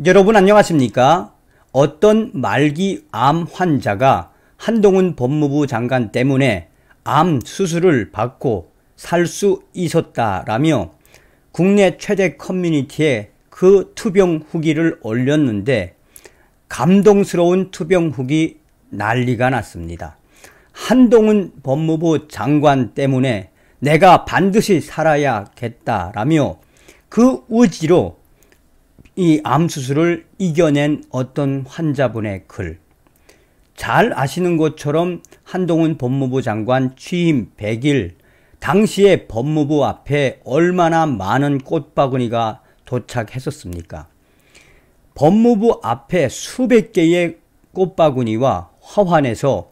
여러분 안녕하십니까? 어떤 말기 암 환자가 한동훈 법무부 장관 때문에 암 수술을 받고 살 수 있었다라며 국내 최대 커뮤니티에 그 투병 후기를 올렸는데 감동스러운 투병 후기 난리가 났습니다. 한동훈 법무부 장관 때문에 내가 반드시 살아야겠다라며 그 의지로 이 암 수술을 이겨낸 어떤 환자분의 글. 잘 아시는 것처럼 한동훈 법무부 장관 취임 100일 당시에 법무부 앞에 얼마나 많은 꽃바구니가 도착했었습니까? 법무부 앞에 수백 개의 꽃바구니와 화환에서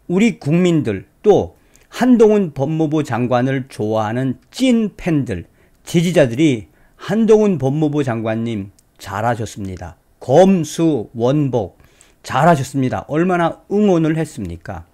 우리 국민들 또 한동훈 법무부 장관을 좋아하는 찐 팬들, 지지자들이 한동훈 법무부 장관님 잘하셨습니다. 검수 원복 잘하셨습니다. 얼마나 응원을 했습니까?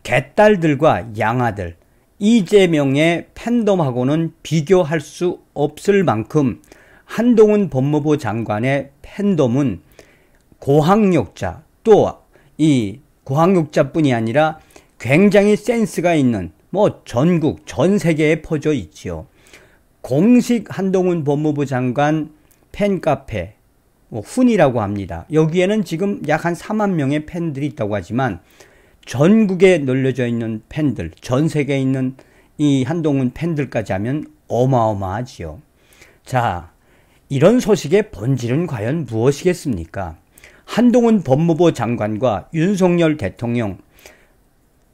개딸들과 양아들, 이재명의 팬덤하고는 비교할 수 없을 만큼 한동훈 법무부 장관의 팬덤은 고학력자, 또 이 고학력자뿐이 아니라 굉장히 센스가 있는 전국, 전 세계에 퍼져 있지요. 공식 한동훈 법무부 장관 팬카페, 훈이라고 합니다. 여기에는 지금 약 한 4만 명의 팬들이 있다고 하지만 전국에 널려져 있는 팬들, 전 세계에 있는 이 한동훈 팬들까지 하면 어마어마하지요. 자, 이런 소식의 본질은 과연 무엇이겠습니까? 한동훈 법무부 장관과 윤석열 대통령,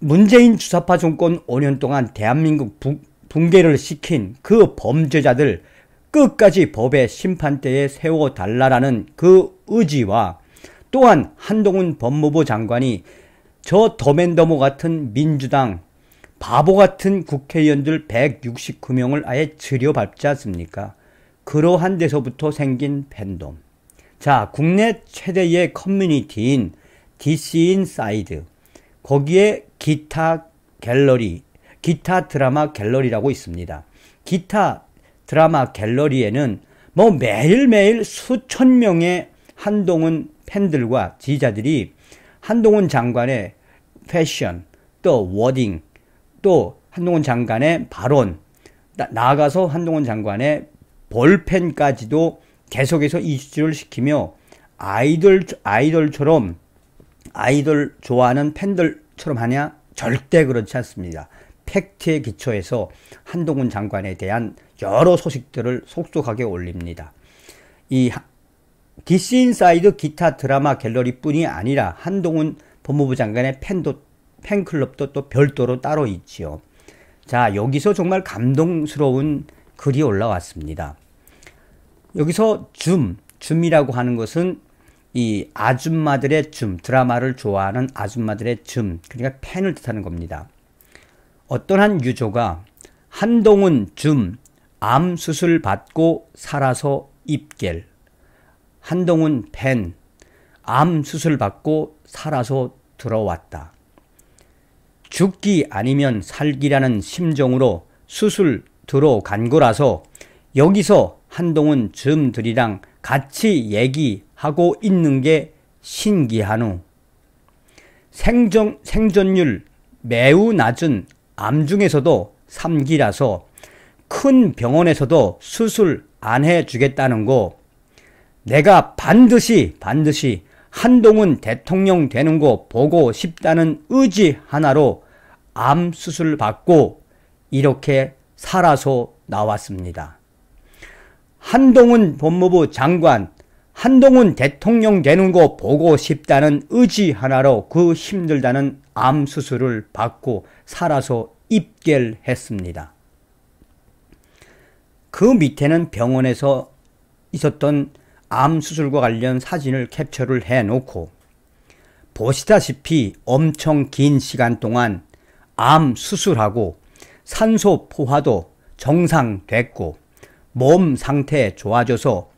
문재인 주사파 정권 5년 동안 대한민국 붕괴를 시킨 그 범죄자들 끝까지 법의 심판대에 세워달라라는 그 의지와 또한 한동훈 법무부 장관이 저 더맨더머 같은 민주당 바보 같은 국회의원들 169명을 아예 들여밟지 않습니까? 그러한 데서부터 생긴 팬덤. 자, 국내 최대의 커뮤니티인 디스인사이드, 거기에 기타 갤러리, 기타 드라마 갤러리라고 있습니다. 기타 드라마 갤러리에는 매일매일 수천 명의 한동훈 팬들과 지지자들이 한동훈 장관의 패션, 또 워딩, 또 한동훈 장관의 발언, 나아가서 한동훈 장관의 볼펜까지도 계속해서 이슈를 시키며 아이돌처럼 아이돌 좋아하는 팬들처럼 하냐? 절대 그렇지 않습니다. 팩트에 기초해서 한동훈 장관에 대한 여러 소식들을 속속하게 올립니다. 이 디스인사이드 기타 드라마 갤러리뿐이 아니라 한동훈 법무부 장관의 팬클럽도 또 별도로 따로 있지요. 자, 여기서 정말 감동스러운 글이 올라왔습니다. 여기서 줌이라고 하는 것은 이 아줌마들의 드라마를 좋아하는 아줌마들의 그러니까 팬을 뜻하는 겁니다. 어떤 한 유저가 한동훈 암 수술 받고 살아서 입겔, 한동훈 팬, 암 수술 받고 살아서 들어왔다. 죽기 아니면 살기라는 심정으로 수술 들어간 거라서 여기서 한동훈 들이랑 같이 얘기하고 있는 게 신기하노. 생존율 매우 낮은 암 중에서도 3기라서 큰 병원에서도 수술 안 해주겠다는 거, 내가 반드시 한동훈 대통령 되는 거 보고 싶다는 의지 하나로 암 수술 받고 이렇게 살아서 나왔습니다. 한동훈 법무부 장관, 한동훈 대통령 되는 거 보고 싶다는 의지 하나로 그 힘들다는 암 수술을 받고 살아서 입겔했습니다. 그 밑에는 병원에서 있었던 암 수술과 관련 사진을 캡처를 해놓고 보시다시피 엄청 긴 시간 동안 암 수술하고 산소 포화도 정상됐고 몸 상태 좋아져서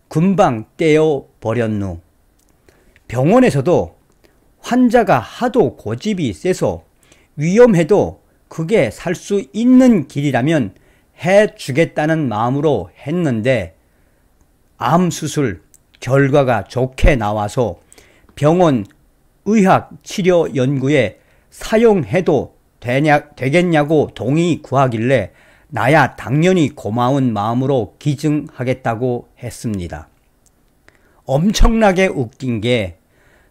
금방 떼어버렸누. 병원에서도 환자가 하도 고집이 세서 위험해도 그게 살 수 있는 길이라면 해주겠다는 마음으로 했는데 암 수술 결과가 좋게 나와서 병원 의학 치료 연구에 사용해도 되겠냐고 동의 구하길래 나야 당연히 고마운 마음으로 기증하겠다고 했습니다. 엄청나게 웃긴 게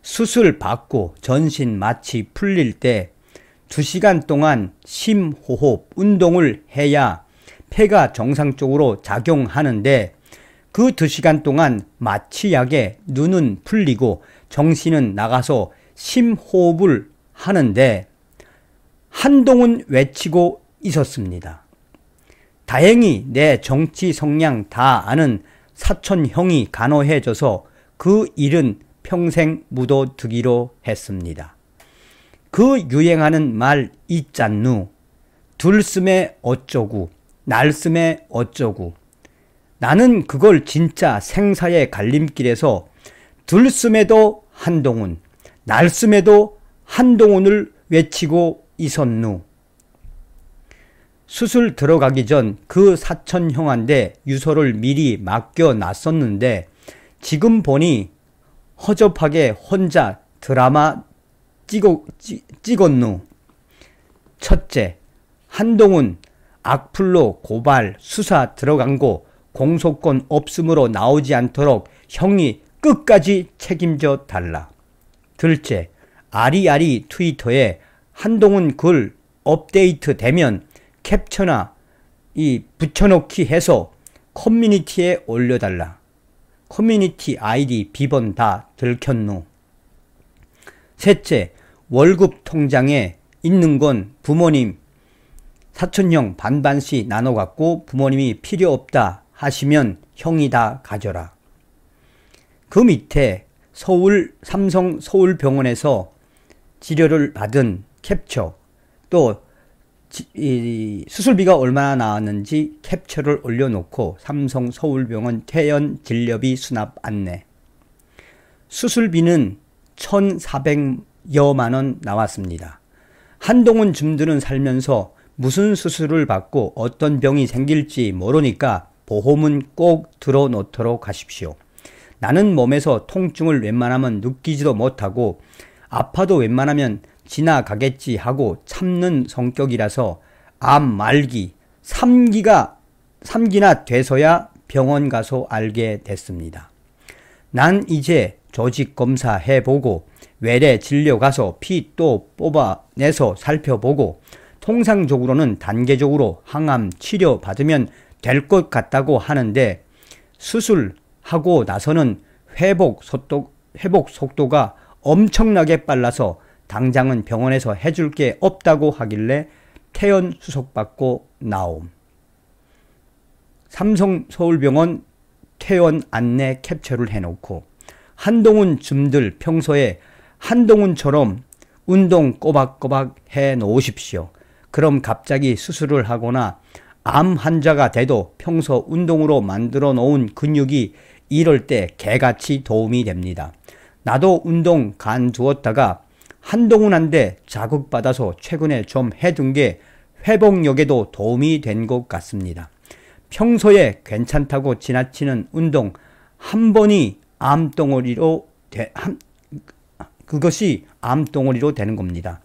수술 받고 전신 마취 풀릴 때 2시간 동안 심호흡 운동을 해야 폐가 정상적으로 작용하는데 그 2시간 동안 마취약에 눈은 풀리고 정신은 나가서 심호흡을 하는데 한동훈 외치고 있었습니다. 다행히 내 정치 성향 다 아는 사촌 형이 간호해줘서 그 일은 평생 묻어두기로 했습니다. 그 유행하는 말 있잖누. 들숨에 어쩌고 날숨에 어쩌고. 나는 그걸 진짜 생사의 갈림길에서 들숨에도 한동훈, 날숨에도 한동훈을 외치고 있었누. 수술 들어가기 전 그 사촌 형한테 유서를 미리 맡겨놨었는데 지금 보니 허접하게 혼자 드라마 찍었누. 첫째, 한동훈 악플로 고발 수사 들어간 거 공소권 없음으로 나오지 않도록 형이 끝까지 책임져 달라. 둘째, 아리아리 트위터에 한동훈 글 업데이트 되면 캡처나 붙여넣기 해서 커뮤니티에 올려달라. 커뮤니티 아이디 비번 다 들켰노. 셋째, 월급 통장에 있는 건 부모님, 사촌형 반반씩 나눠 갖고 부모님이 필요 없다 하시면 형이 다 가져라. 그 밑에 삼성 서울병원에서 치료를 받은 캡처, 또 수술비가 얼마나 나왔는지 캡처를 올려놓고 삼성 서울병원 퇴원 진료비 수납 안내. 수술비는 1,400여만 원 나왔습니다. 한동훈 줌들은 살면서 무슨 수술을 받고 어떤 병이 생길지 모르니까 보험은 꼭 들어놓도록 하십시오. 나는 몸에서 통증을 웬만하면 느끼지도 못하고 아파도 웬만하면 지나가겠지 하고 참는 성격이라서 암 말기 3기나 돼서야 병원 가서 알게 됐습니다. 난 이제 조직 검사 해보고 외래 진료 가서 피 또 뽑아내서 살펴보고 통상적으로는 단계적으로 항암 치료 받으면 될 것 같다고 하는데 수술하고 나서는 회복 속도가 엄청나게 빨라서 당장은 병원에서 해줄 게 없다고 하길래 퇴원 수속받고 나옴. 삼성 서울병원 퇴원 안내 캡처를 해놓고 한동훈 줌들 평소에 한동훈처럼 운동 꼬박꼬박 해 놓으십시오. 그럼 갑자기 수술을 하거나 암 환자가 돼도 평소 운동으로 만들어 놓은 근육이 이럴 때 개같이 도움이 됩니다. 나도 운동 간두었다가 한동훈한테 자극받아서 최근에 좀 해둔 게 회복력에도 도움이 된 것 같습니다. 평소에 괜찮다고 지나치는 운동 한 번이 그것이 암덩어리로 되는 겁니다.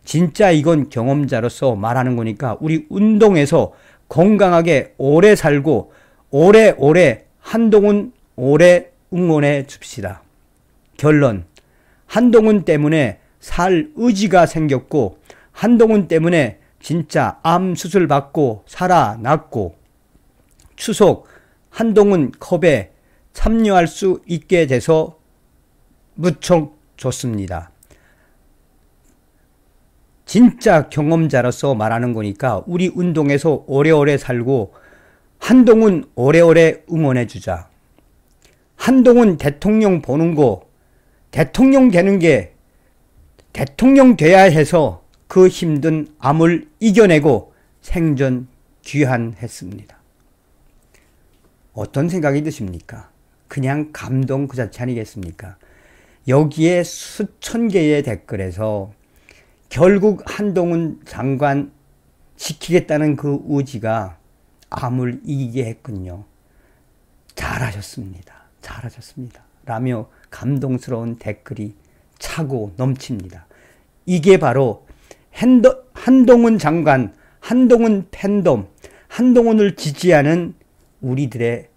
진짜 이건 경험자로서 말하는 거니까 우리 운동에서 건강하게 오래 살고 오래오래 한동훈 오래 응원해 줍시다. 결론, 한동훈 때문에 살 의지가 생겼고 한동훈 때문에 진짜 암 수술 받고 살아났고 추석 한동훈 컵에 참여할 수 있게 돼서 무척 좋습니다. 진짜 경험자로서 말하는 거니까 우리 운동에서 오래오래 살고 한동훈 오래오래 응원해 주자. 한동훈 대통령 보는 거 대통령 되는 게 대통령 돼야 해서 그 힘든 암을 이겨내고 생전 귀환했습니다. 어떤 생각이 드십니까? 그냥 감동 그 자체 아니겠습니까? 여기에 수천 개의 댓글에서 결국 한동훈 장관 지키겠다는 그 의지가 암을 이기게 했군요. 잘하셨습니다. 잘하셨습니다. 라며 감동스러운 댓글이 차고 넘칩니다. 이게 바로 한동훈 장관, 한동훈 팬덤, 한동훈을 지지하는 우리들의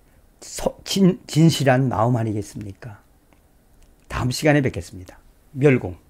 진실한 마음 아니겠습니까? 다음 시간에 뵙겠습니다. 멸공.